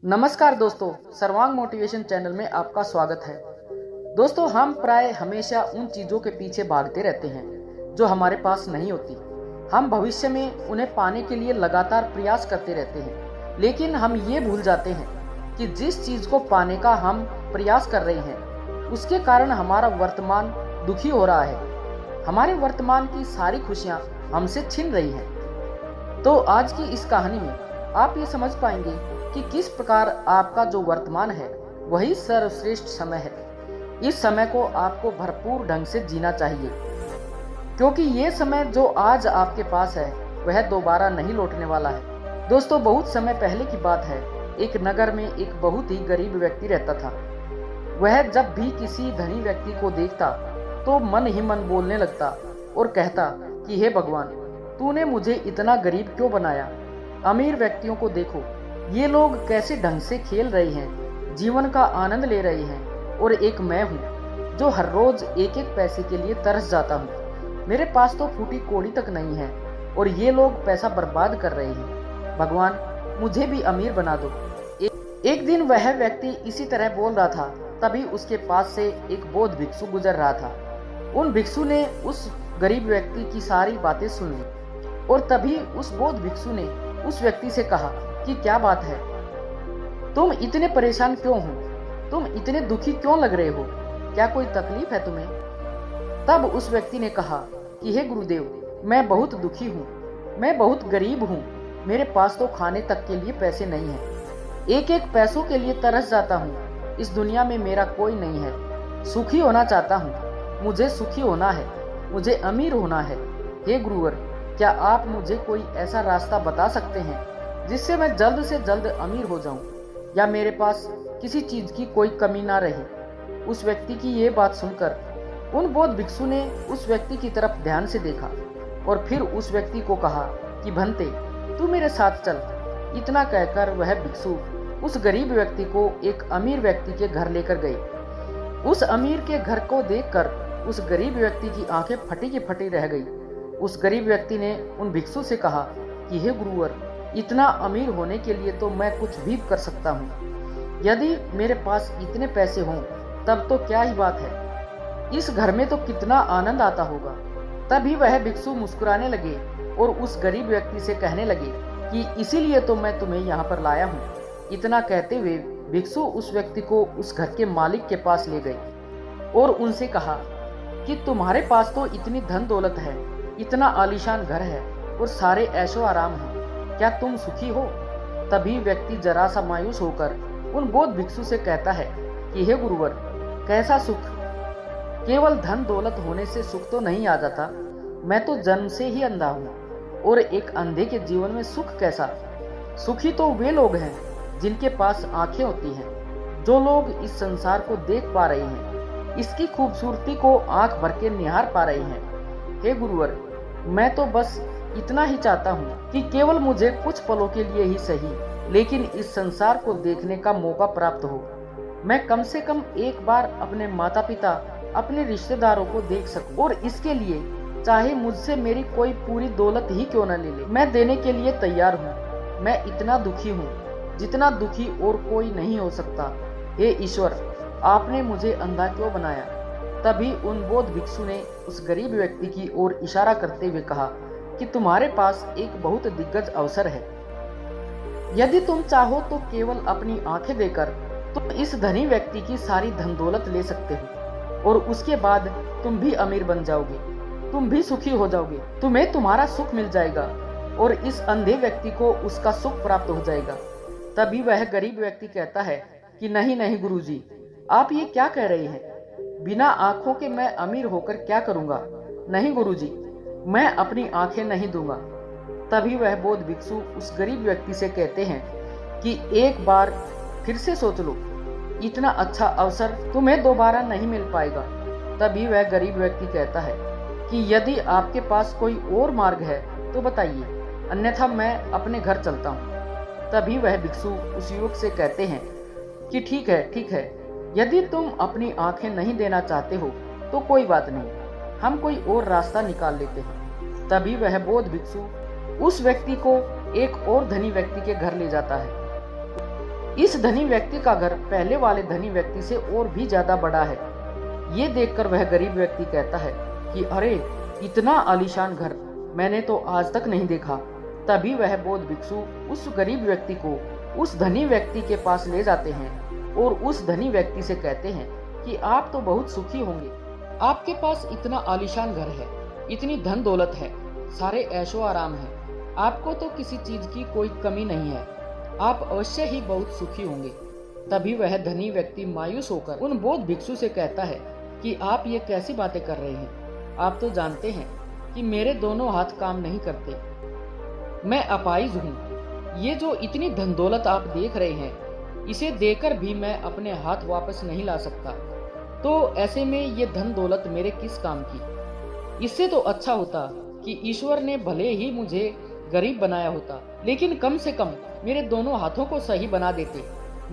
नमस्कार दोस्तों, सर्वांग मोटिवेशन चैनल में आपका स्वागत है। दोस्तों, हम प्राय हमेशा उन चीज़ों के पीछे भागते रहते हैं जो हमारे पास नहीं होती। हम भविष्य में उन्हें पाने के लिए लगातार प्रयास करते रहते हैं, लेकिन हम ये भूल जाते हैं कि जिस चीज़ को पाने का हम प्रयास कर रहे हैं उसके कारण हमारा वर्तमान दुखी हो रहा है। हमारे वर्तमान की सारी खुशियाँ हमसे छिन रही हैं। तो आज की इस कहानी में आप ये समझ पाएंगे कि किस प्रकार आपका जो वर्तमान है वही सर्वश्रेष्ठ समय है। इस समय को आपको भरपूर ढंग से जीना चाहिए, क्योंकि ये समय जो आज आपके पास है वह दोबारा नहीं लौटने वाला है। दोस्तों, बहुत समय पहले की बात है। एक नगर में एक बहुत ही गरीब व्यक्ति रहता था। वह जब भी किसी धनी व्यक्ति को देखता तो मन ही मन बोलने लगता और कहता कि हे भगवान, तूने मुझे इतना गरीब क्यों बनाया। अमीर व्यक्तियों को देखो, ये लोग कैसे ढंग से खेल रहे हैं, जीवन का आनंद ले रहे हैं, और एक मैं हूँ जो हर रोज एक एक पैसे के लिए तरस जाता हूँ। मेरे पास तो फूटी कौड़ी तक नहीं है और ये लोग पैसा बर्बाद कर रहे हैं। भगवान, मुझे भी अमीर बना दो। एक दिन वह व्यक्ति इसी तरह बोल रहा था, तभी उसके पास से एक बौद्ध भिक्षु गुजर रहा था। उन भिक्षु ने उस गरीब व्यक्ति की सारी बातें सुन ली और तभी उस बौद्ध भिक्षु ने उस व्यक्ति से कहा कि क्या बात है, तुम इतने परेशान क्यों हो, तुम इतने दुखी क्यों लग रहे हो, क्या कोई तकलीफ है तुम्हें। तब उस व्यक्ति ने कहा कि हे गुरुदेव, मैं बहुत दुखी हूँ, मैं बहुत गरीब हूँ, मेरे पास तो खाने तक के लिए पैसे नहीं हैं, एक एक पैसों के लिए तरस जाता हूँ। इस दुनिया में मेरा कोई नहीं है, सुखी होना चाहता हूँ, मुझे सुखी होना है, मुझे अमीर होना है। हे गुरुवर, क्या आप मुझे कोई ऐसा रास्ता बता सकते हैं जिससे मैं जल्द से जल्द अमीर हो जाऊं, या मेरे पास किसी चीज की कोई कमी ना रहे। उस व्यक्ति की ये बात सुनकर उन बौद्ध भिक्षु ने उस व्यक्ति की तरफ ध्यान से देखा और फिर उस व्यक्ति को कहा कि भंते, तू मेरे साथ चल। इतना कहकर वह भिक्षु उस गरीब व्यक्ति को एक अमीर व्यक्ति के घर लेकर गए। उस अमीर के घर को देखकर उस गरीब व्यक्ति की आंखें फटी की फटी रह गई। उस गरीब व्यक्ति ने उन भिक्षु से कहा कि हे गुरुवर, इतना अमीर होने के लिए तो मैं कुछ भी कर सकता हूँ। यदि मेरे पास इतने पैसे हों तब तो क्या ही बात है, इस घर में तो कितना आनंद आता होगा। तभी वह भिक्षु मुस्कुराने लगे और उस गरीब व्यक्ति से कहने लगे कि इसीलिए तो मैं तुम्हें यहाँ पर लाया हूँ। इतना कहते हुए भिक्षु उस व्यक्ति को उस घर के मालिक के पास ले गए और उनसे कहा कि तुम्हारे पास तो इतनी धन दौलत है, इतना आलीशान घर है और सारे ऐशो आराम है, क्या तुम सुखी हो। तभी व्यक्ति जरा सा मायूस होकर उन बौद्ध भिक्षु से कहता है कि हे गुरुवर, कैसा सुख, केवल धन दौलत होने से सुख तो नहीं आ जाता। मैं तो जन्म से ही अंधा हूँ और एक अंधे के जीवन में सुख कैसा। सुखी तो वे लोग हैं जिनके पास आंखें होती हैं, जो लोग इस संसार को देख पा रहे हैं, इसकी खूबसूरती को आंख भर के निहार पा रहे हैं। हे गुरुवर, मैं तो बस इतना ही चाहता हूँ कि केवल मुझे कुछ पलों के लिए ही सही, लेकिन इस संसार को देखने का मौका प्राप्त हो। मैं कम से कम एक बार अपने माता पिता, अपने रिश्तेदारों को देख सकूं, और इसके लिए चाहे मुझसे मेरी कोई पूरी दौलत ही क्यों न ले ले, मैं देने के लिए तैयार हूँ। मैं इतना दुखी हूँ जितना दुखी और कोई नहीं हो सकता। हे ईश्वर, आपने मुझे अंधा क्यों बनाया। तभी उन बौद्ध भिक्षु ने उस गरीब व्यक्ति की ओर इशारा करते हुए कहा कि तुम्हारे पास एक बहुत दिग्गज अवसर है। यदि तुम चाहो तो केवल अपनी आंखें देकर तुम इस धनी व्यक्ति की सारी धन दौलत ले सकते हो और उसके बाद तुम भी अमीर बन जाओगे, तुम भी सुखी हो जाओगे, तुम्हें तुम्हारा सुख मिल जाएगा और इस अंधे व्यक्ति को उसका सुख प्राप्त हो जाएगा। तभी वह गरीब व्यक्ति कहता है कि नहीं नहीं गुरुजी, आप ये क्या कह रहे हैं, बिना आंखों के मैं अमीर होकर क्या करूंगा। नहीं गुरुजी, मैं अपनी आंखें नहीं दूंगा। तभी वह बौद्ध भिक्षु उस गरीब व्यक्ति से कहते हैं कि एक बार फिर से सोच लो, इतना अच्छा अवसर तुम्हें दोबारा नहीं मिल पाएगा। तभी वह गरीब व्यक्ति कहता है कि यदि आपके पास कोई और मार्ग है तो बताइए, अन्यथा मैं अपने घर चलता हूँ। तभी वह भिक्षु उस युवक से कहते हैं कि ठीक है, यदि तुम अपनी आंखें नहीं देना चाहते हो तो कोई बात नहीं, हम कोई और रास्ता निकाल लेते हैं। तभी वह बौद्ध भिक्षु उस व्यक्ति को एक और धनी व्यक्ति के घर ले जाता है। इस धनी व्यक्ति का घर पहले वाले धनी व्यक्ति से और भी ज्यादा बड़ा है। ये देखकर वह गरीब व्यक्ति कहता है कि अरे, इतना आलीशान घर मैंने तो आज तक नहीं देखा। तभी वह बौद्ध भिक्षु उस गरीब व्यक्ति को उस धनी व्यक्ति के पास ले जाते हैं और उस धनी व्यक्ति से कहते हैं कि आप तो बहुत सुखी होंगे, आपके पास इतना आलीशान घर है, इतनी धन दौलत है, सारे ऐशो आराम है, आपको तो किसी चीज की कोई कमी नहीं है, आप अवश्य ही बहुत सुखी होंगे। तभी वह धनी व्यक्ति मायूस होकर उन बौद्ध भिक्षु से कहता है कि आप ये कैसी बातें कर रहे हैं, आप तो जानते हैं कि मेरे दोनों हाथ काम नहीं करते, मैं अपाहिज हूँ। ये जो इतनी धन दौलत आप देख रहे हैं, इसे देकर भी मैं अपने हाथ वापस नहीं ला सकता, तो ऐसे में ये धन दौलत मेरे किस काम की। इससे तो अच्छा होता कि ईश्वर ने भले ही मुझे गरीब बनाया होता, लेकिन कम से कम मेरे दोनों हाथों को सही बना देते।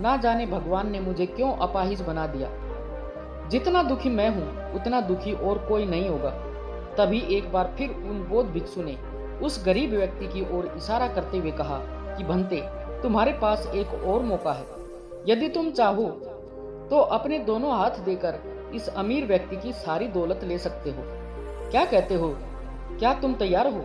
ना जाने भगवान ने मुझे क्यों अपाहिज बना दिया। जितना दुखी मैं हूँ उतना दुखी और कोई नहीं होगा। तभी एक बार फिर उन बौद्ध भिक्षु ने उस गरीब व्यक्ति की ओर इशारा करते हुए कहा कि भंते, तुम्हारे पास एक और मौका है। यदि तुम चाहो तो अपने दोनों हाथ देकर इस अमीर व्यक्ति की सारी दौलत ले सकते हो। क्या कहते हो? क्या तुम तैयार हो?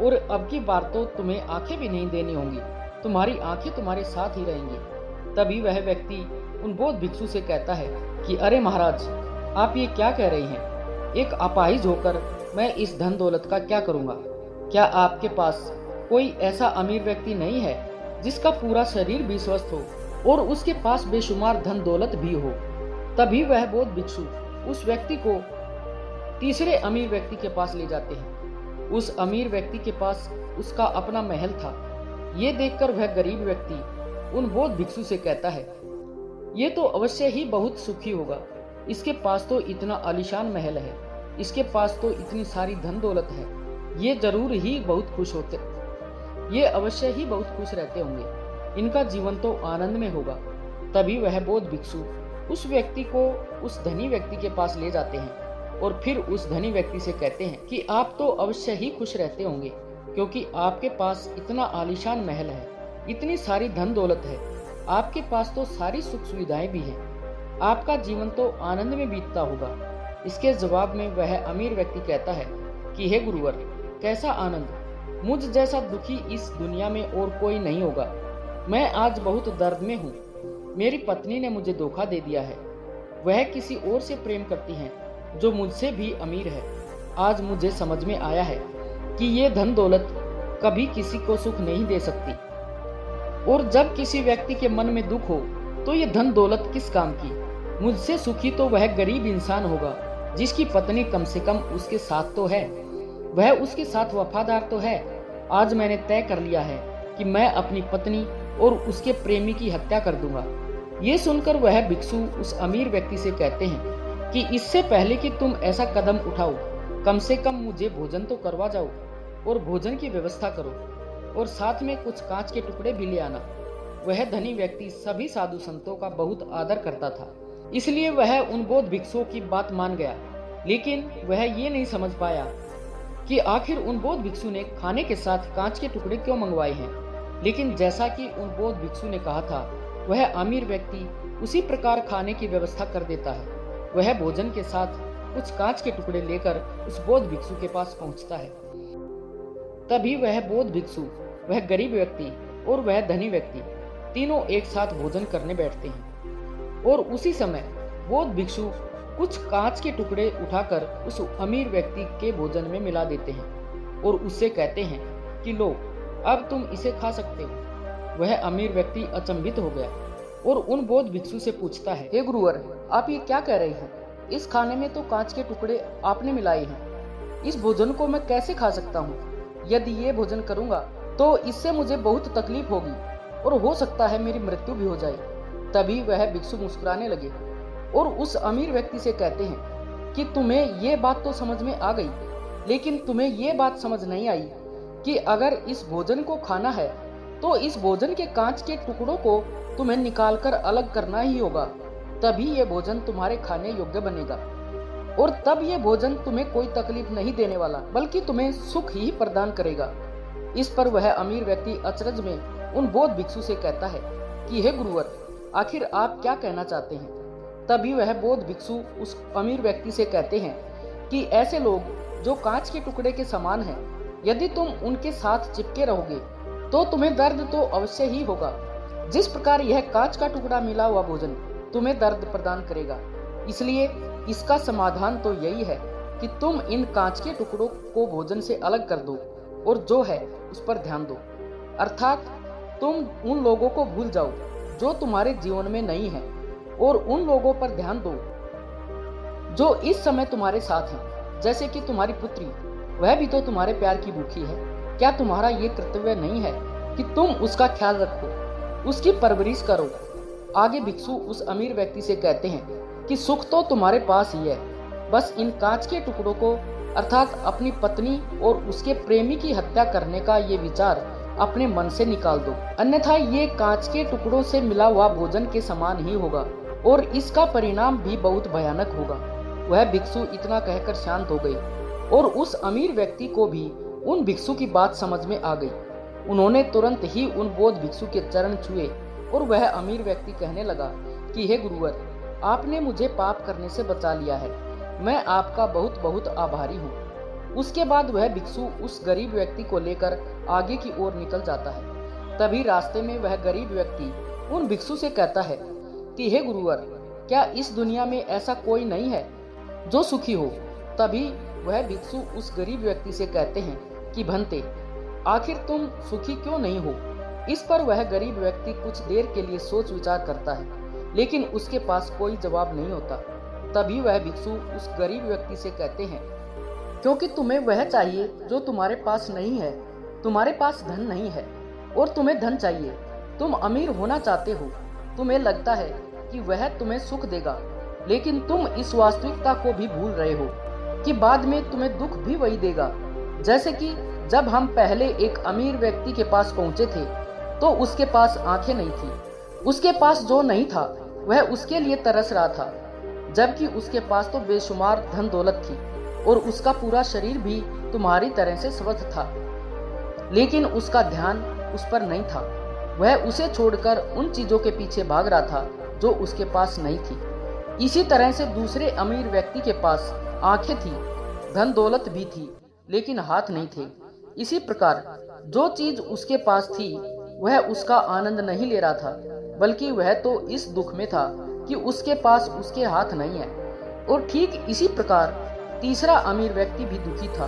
और अब की बार तो तुम्हें आंखें भी नहीं देनी होंगी, तुम्हारी आंखें तुम्हारे साथ ही रहेंगी। तभी वह व्यक्ति उन बौद्ध भिक्षु से कहता है कि अरे महाराज, आप ये क्या कह रहे हैं? एक अपाहिज होकर मैं इस धन दौलत का क्या करूंगा? क्या आपके पास कोई ऐसा अमीर व्यक्ति नहीं है जिसका पूरा शरीर भी स्वस्थ हो और उसके पास बेशुमार धन दौलत भी हो? तभी वह बौद्ध भिक्षु उस व्यक्ति को तीसरे अमीर व्यक्ति के पास ले जाते हैं। उस अमीर व्यक्ति के पास उसका अपना महल था। ये देखकर वह गरीब व्यक्ति उन बौद्ध भिक्षु से कहता है, ये तो अवश्य ही बहुत सुखी होगा, इसके पास तो इतना आलीशान महल है, इसके पास तो इतनी सारी धन दौलत है, ये जरूर ही बहुत खुश होते, ये अवश्य ही बहुत खुश रहते होंगे, इनका जीवन तो आनंद में होगा। तभी वह बौद्ध भिक्षु उस व्यक्ति को उस धनी व्यक्ति के पास ले जाते हैं और फिर उस धनी व्यक्ति से कहते हैं कि आप तो अवश्य ही खुश रहते होंगे, क्योंकि आपके पास इतना आलीशान महल है, इतनी सारी धन दौलत है, आपके पास तो सारी सुख सुविधाएं भी हैं, आपका जीवन तो आनंद में बीतता होगा। इसके जवाब में वह अमीर व्यक्ति कहता है कि हे गुरुवर, कैसा आनंद, मुझ जैसा दुखी इस दुनिया में और कोई नहीं होगा। मैं आज बहुत दर्द में हूँ, मेरी पत्नी ने मुझे धोखा दे दिया है, वह किसी और से प्रेम करती है जो मुझसे भी अमीर है। आज मुझे समझ में आया है कि ये धन दौलत कभी किसी को सुख नहीं दे सकती, और जब किसी व्यक्ति के मन में दुख हो तो ये धन दौलत किस काम की। मुझसे सुखी तो वह गरीब इंसान होगा जिसकी पत्नी कम से कम उसके साथ तो है, वह उसके साथ वफादार तो है। आज मैंने तय कर लिया है कि मैं अपनी पत्नी और उसके प्रेमी की हत्या कर दूंगा। ये सुनकर वह भिक्षु उस अमीर व्यक्ति से कहते हैं कि इससे पहले कि तुम ऐसा कदम उठाओ, कम से कम मुझे भोजन तो करवा जाओ और भोजन की व्यवस्था करो, और साथ में कुछ कांच के टुकड़े भी ले आना। वह धनी व्यक्ति सभी साधु संतों का बहुत आदर करता था, इसलिए वह उन बौद्ध भिक्षुओं की बात मान गया। लेकिन वह ये नहीं समझ पाया कि आखिर उन बौद्ध भिक्षु ने खाने के साथ कांच के टुकड़े क्यों मंगवाए हैं। लेकिन जैसा कि उन बौद्ध भिक्षु ने कहा था, वह अमीर व्यक्ति उसी प्रकार खाने की व्यवस्था कर देता है। वह भोजन के साथ कुछ कांच के टुकड़े लेकर उस बौद्ध भिक्षु के पास पहुंचता है। तभी वह बौद्ध भिक्षु, वह गरीब व्यक्ति और वह धनी व्यक्ति तीनों एक साथ भोजन करने बैठते हैं, और उसी समय बौद्ध भिक्षु कुछ कांच के टुकड़े उठाकर उस अमीर व्यक्ति के भोजन में मिला देते हैं और उससे कहते हैं कि लो, अब तुम इसे खा सकते हो। वह अमीर व्यक्ति अचंभित हो गया और उन बौद्ध भिक्षु से पूछता है, हे गुरुवर, आप ये क्या कह रहे हैं? इस खाने में तो कांच के टुकड़े आपने मिलाए हैं, इस भोजन को मैं कैसे खा सकता हूँ? यदि ये भोजन करूंगा तो इससे मुझे बहुत तकलीफ होगी और हो सकता है मेरी मृत्यु भी हो जाए। तभी वह भिक्षु मुस्कुराने लगे और उस अमीर व्यक्ति से कहते हैं कि तुम्हें ये बात तो समझ में आ गई, लेकिन तुम्हें ये बात समझ नहीं आई कि अगर इस भोजन को खाना है तो इस भोजन के कांच के टुकड़ों को तुम्हें निकालकर अलग करना ही होगा, तभी ये भोजन तुम्हारे खाने योग्य बनेगा, और तब ये भोजन तुम्हें कोई तकलीफ नहीं देने वाला बल्कि तुम्हें सुख ही प्रदान करेगा। इस पर वह अमीर व्यक्ति अचरज में उन बौद्ध भिक्षु से कहता है कि हे गुरुवर, आखिर आप क्या कहना चाहते हैं। तभी वह बौद्ध भिक्षु उस अमीर व्यक्ति से कहते हैं कि ऐसे लोग जो कांच के टुकड़े के समान हैं, यदि तुम उनके साथ चिपके रहोगे तो तुम्हें दर्द तो अवश्य ही होगा। जिस प्रकार यह कांच का टुकड़ा मिला हुआ भोजन तुम्हें दर्द प्रदान करेगा, इसलिए इसका समाधान तो यही है कि तुम इन कांच के टुकड़ों को भोजन से अलग कर दो और जो है उस पर ध्यान दो। अर्थात तुम उन लोगों को भूल जाओ जो तुम्हारे जीवन में नहीं है और उन लोगों पर ध्यान दो जो इस समय तुम्हारे साथ हैं। जैसे कि तुम्हारी पुत्री, वह भी तो तुम्हारे प्यार की भूखी है। क्या तुम्हारा ये कर्तव्य नहीं है कि तुम उसका ख्याल रखो, उसकी परवरिश करो। आगे भिक्षु उस अमीर व्यक्ति से कहते हैं कि सुख तो तुम्हारे पास ही है, बस इन कांच के टुकड़ों को अर्थात अपनी पत्नी और उसके प्रेमी की हत्या करने का ये विचार अपने मन से निकाल दो, अन्यथा ये कांच के टुकड़ों से मिला हुआ भोजन के समान ही होगा और इसका परिणाम भी बहुत भयानक होगा। वह भिक्षु इतना कहकर शांत हो गई और उस अमीर व्यक्ति को भी उन भिक्षु की बात समझ में आ गई। उन्होंने तुरंत ही उन बौद्ध भिक्षु के चरण छुए और वह अमीर व्यक्ति कहने लगा कि हे गुरुवर, आपने मुझे पाप करने से बचा लिया है, मैं आपका बहुत बहुत आभारी हूँ। उसके बाद वह भिक्षु उस गरीब व्यक्ति को लेकर आगे की ओर निकल जाता है। तभी रास्ते में वह गरीब व्यक्ति उन भिक्षु से कहता है कि हे गुरुवर, क्या इस दुनिया में ऐसा कोई नहीं है जो सुखी हो। तभी वह भिक्षु उस गरीब व्यक्ति से कहते हैं कि भंते, आखिर तुम सुखी क्यों नहीं हो। इस पर वह गरीब व्यक्ति कुछ देर के लिए सोच विचार करता है, लेकिन उसके पास कोई जवाब नहीं होता। तभी वह भिक्षु उस गरीब व्यक्ति से कहते हैं, क्योंकि तुम्हें वह चाहिए जो तुम्हारे पास नहीं है। तुम्हारे पास धन नहीं है और तुम्हें धन चाहिए। तुम अमीर होना चाहते हो। तुम्हें लगता है कि वह तुम्हें सुख देगा, लेकिन तुम इस वास्तविकता को भी भूल रहे हो कि बाद में तुम्हें दुख भी वही देगा। जैसे कि जब हम पहले एक अमीर व्यक्ति के पास पहुंचे थे तो उसके पास आंखें नहीं थी। उसके पास जो नहीं था वह उसके लिए तरस रहा था, जबकि उसके पास तो बेशुमार धन दौलत थी और उसका पूरा शरीर भी तुम्हारी तरह से स्वस्थ था, लेकिन उसका ध्यान उस पर नहीं था। वह उसे छोड़कर उन चीजों के पीछे भाग रहा था जो उसके पास नहीं थी। इसी तरह से दूसरे अमीर व्यक्ति के पास आंखें थी, धन दौलत भी थी, लेकिन हाथ नहीं थे। इसी प्रकार जो चीज उसके पास थी वह उसका आनंद नहीं ले रहा था, बल्कि वह तो इस दुख में था कि उसके पास उसके हाथ नहीं है। और ठीक इसी प्रकार तीसरा अमीर व्यक्ति भी दुखी था,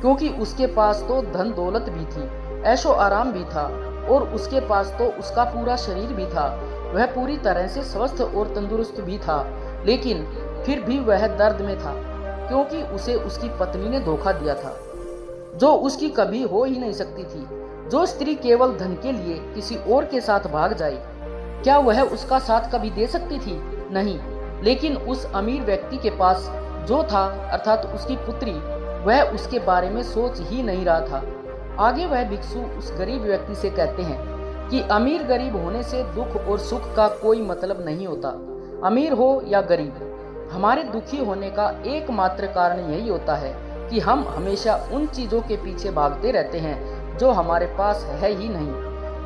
क्योंकि उसके पास तो धन दौलत भी थी, ऐशो आराम भी था और उसके पास तो उसका पूरा शरीर भी था। वह पूरी तरह से स्वस्थ और तंदुरुस्त भी था, लेकिन फिर भी वह दर्द में था, क्योंकि उसे उसकी पत्नी ने धोखा दिया था, जो उसकी कभी हो ही नहीं सकती थी। जो स्त्री केवल धन के लिए किसी और के साथ भाग जाए, क्या वह उसका साथ कभी दे सकती थी? नहीं। लेकिन उस अमीर व्यक्ति के पास जो था अर्थात उसकी पुत्री, वह उसके बारे में सोच ही नहीं रहा था। आगे वह भिक्षु उस गरीब व्यक्ति से कहते हैं कि अमीर गरीब होने से दुख और सुख का कोई मतलब नहीं होता। अमीर हो या गरीब, हमारे दुखी होने का एकमात्र कारण यही होता है कि हम हमेशा उन चीजों के पीछे भागते रहते हैं जो हमारे पास है ही नहीं,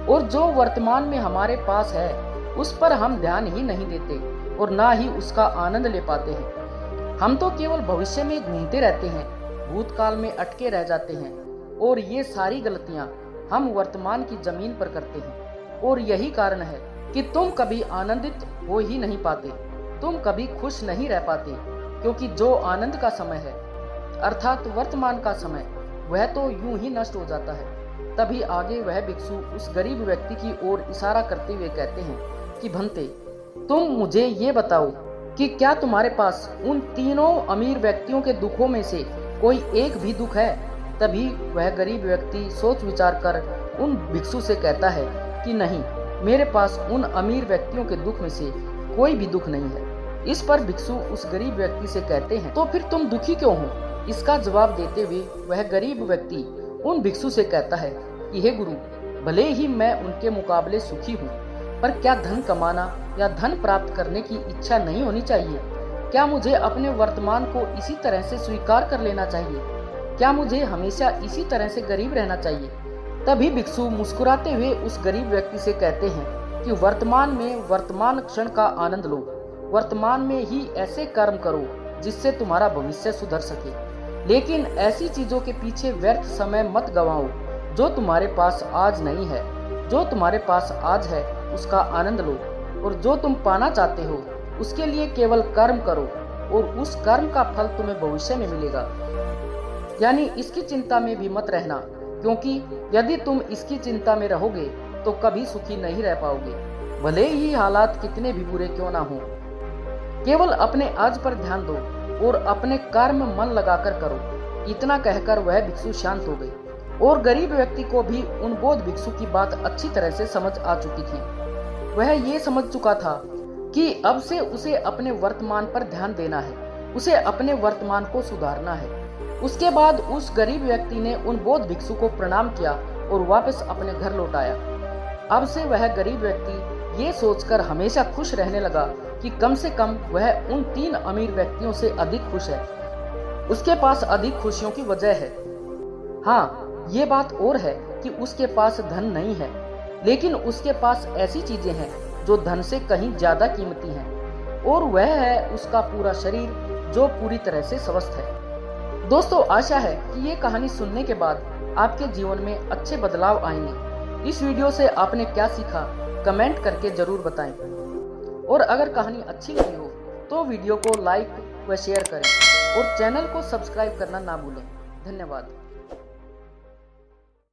और जो वर्तमान में हमारे पास है उस पर हम ध्यान ही नहीं देते और ना ही उसका आनंद ले पाते हैं। हम तो केवल भविष्य में घूमते रहते हैं, भूतकाल में अटके रह जाते हैं, और ये सारी गलतियां हम वर्तमान की जमीन पर करते हैं। और यही कारण है कि तुम कभी आनंदित हो ही नहीं पाते, तुम कभी खुश नहीं रह पाते, क्योंकि जो आनंद का समय है अर्थात वर्तमान का समय, वह तो यूं ही नष्ट हो जाता है। तभी आगे वह भिक्षु उस गरीब व्यक्ति की ओर इशारा करते हुए कहते हैं कि भंते, तुम मुझे ये बताओ कि क्या तुम्हारे पास उन तीनों अमीर व्यक्तियों के दुखों में से कोई एक भी दुख है? तभी वह गरीब व्यक्ति सोच विचार कर उन भिक्षु से कहता है कि नहीं, मेरे पास उन अमीर व्यक्तियों के दुख में से कोई भी दुख नहीं है। इस पर भिक्षु उस गरीब व्यक्ति से कहते हैं, तो फिर तुम दुखी क्यों हो? इसका जवाब देते हुए वह गरीब व्यक्ति उन भिक्षु से कहता है कि हे गुरु, भले ही मैं उनके मुकाबले सुखी हूँ, पर क्या धन कमाना या धन प्राप्त करने की इच्छा नहीं होनी चाहिए? क्या मुझे अपने वर्तमान को इसी तरह से स्वीकार कर लेना चाहिए? क्या मुझे हमेशा इसी तरह से गरीब रहना चाहिए? तभी भिक्षु मुस्कुराते हुए उस गरीब व्यक्ति से कहते हैं कि वर्तमान में वर्तमान क्षण का आनंद लो। वर्तमान में ही ऐसे कर्म करो जिससे तुम्हारा भविष्य सुधर सके। लेकिन ऐसी चीजों के पीछे व्यर्थ समय मत गवाओ जो तुम्हारे पास आज नहीं है। जो तुम्हारे पास आज है उसका आनंद लो, और जो तुम पाना चाहते हो उसके लिए केवल कर्म करो, और उस कर्म का फल तुम्हें भविष्य में मिलेगा। यानी इसकी चिंता में भी मत रहना, क्योंकि यदि तुम इसकी चिंता में रहोगे तो कभी सुखी नहीं रह पाओगे, भले ही हालात कितने भी बुरे क्यों ना हो। केवल अपने आज पर ध्यान दो और अपने कर्म मन लगाकर करो। इतना कहकर वह भिक्षु शांत हो गई, और गरीब व्यक्ति को भी उन बोध भिक्षु की बात अच्छी तरह से समझ आ चुकी थी। वह ये समझ चुका था कि अब से उसे अपने वर्तमान पर ध्यान देना है, उसे अपने वर्तमान को सुधारना है। उसके बाद उस गरीब व्यक्ति ने उन बौद्ध भिक्षु को प्रणाम किया और वापस अपने घर लौट आया। अब से वह गरीब व्यक्ति ये सोचकर हमेशा खुश रहने लगा कि कम से कम वह उन 3 अमीर व्यक्तियों से अधिक खुश है। उसके पास अधिक खुशियों की वजह है। हाँ, ये बात और है कि उसके पास धन नहीं है, लेकिन उसके पास ऐसी चीजें हैं जो धन से कहीं ज्यादा कीमती हैं, और वह है उसका पूरा शरीर जो पूरी तरह से स्वस्थ है। दोस्तों, आशा है कि ये कहानी सुनने के बाद आपके जीवन में अच्छे बदलाव आएंगे। इस वीडियो से आपने क्या सीखा कमेंट करके जरूर बताएं, और अगर कहानी अच्छी लगी हो तो वीडियो को लाइक व शेयर करें, और चैनल को सब्सक्राइब करना ना भूलें। धन्यवाद।